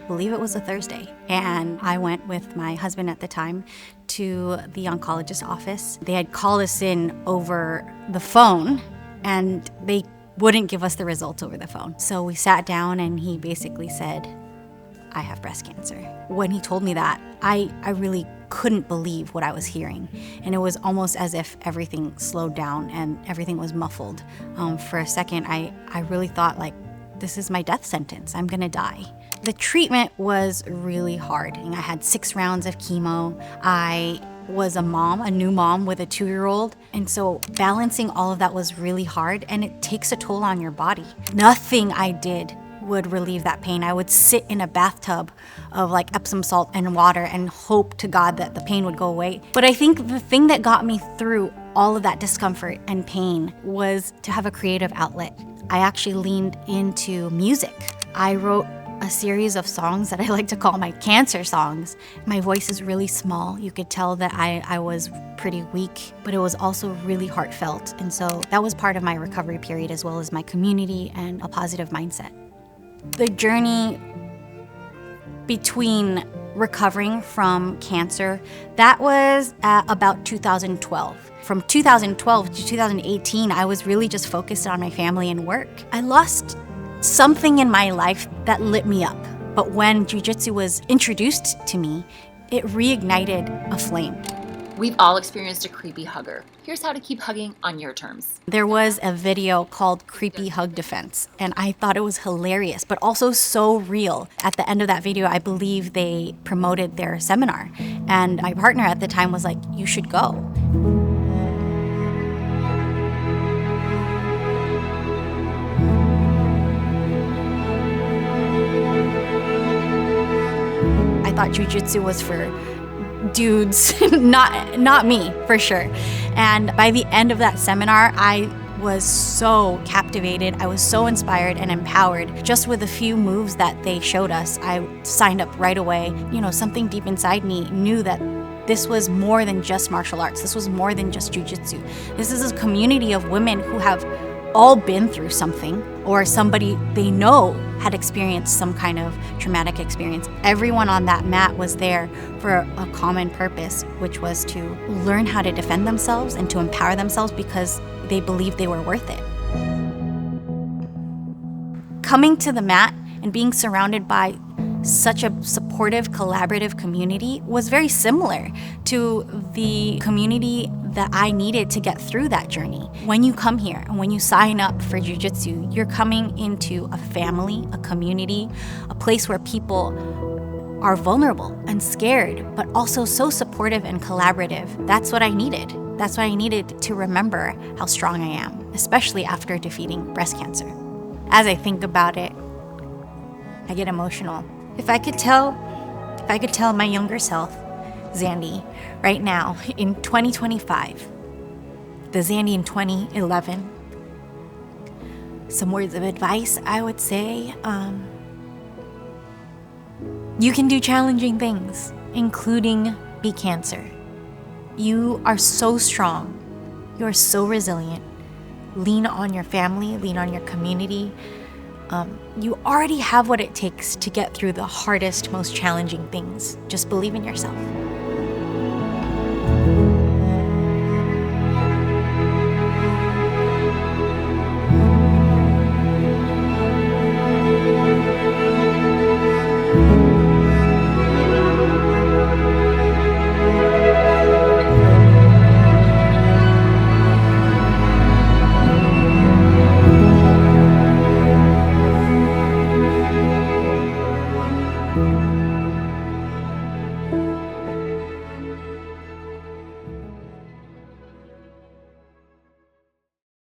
believe it was a Thursday. And I went with my husband at the time to the oncologist's office. They had called us in over the phone, and they wouldn't give us the results over the phone. So we sat down and he basically said, I have breast cancer. When he told me that, I really couldn't believe what I was hearing. And it was almost as if everything slowed down and everything was muffled. For a second, I really thought, like, this is my death sentence. I'm gonna die. The treatment was really hard. I had 6 rounds of chemo. I was a new mom with a 2-year-old. And so balancing all of that was really hard, and it takes a toll on your body. Nothing I did would relieve that pain. I would sit in a bathtub of like Epsom salt and water and hope to God that the pain would go away. But I think the thing that got me through all of that discomfort and pain was to have a creative outlet. I actually leaned into music. I wrote a series of songs that I like to call my cancer songs. My voice is really small. You could tell that I was pretty weak, but it was also really heartfelt. And so that was part of my recovery period, as well as my community and a positive mindset. The journey between recovering from cancer, that was at about 2012. From 2012 to 2018, I was really just focused on my family and work. I lost something in my life that lit me up. But when jiu-jitsu was introduced to me, it reignited a flame. We've all experienced a creepy hugger. Here's how to keep hugging on your terms. There was a video called Creepy Hug Defense, and I thought it was hilarious, but also so real. At the end of that video, I believe they promoted their seminar, and my partner at the time was like, you should go. I thought jiu-jitsu was for dudes, not me, for sure. And by the end of that seminar, I was so captivated. I was so inspired and empowered. Just with a few moves that they showed us, I signed up right away. You know, something deep inside me knew that this was more than just martial arts. This was more than just jiu-jitsu. This is a community of women who have all been through something, or somebody they know had experienced some kind of traumatic experience. Everyone on that mat was there for a common purpose, which was to learn how to defend themselves and to empower themselves because they believed they were worth it. Coming to the mat and being surrounded by such a supportive, collaborative community was very similar to the community that I needed to get through that journey. When you come here and when you sign up for jiu-jitsu, you're coming into a family, a community, a place where people are vulnerable and scared, but also so supportive and collaborative. That's what I needed. That's what I needed to remember how strong I am, especially after defeating breast cancer. As I think about it, I get emotional. If I could tell my younger self, Zandi, right now in 2025, the Zandi in 2011, some words of advice, I would say, you can do challenging things, including beat cancer. You are so strong. You are so resilient. Lean on your family, lean on your community. You already have what it takes to get through the hardest, most challenging things. Just believe in yourself.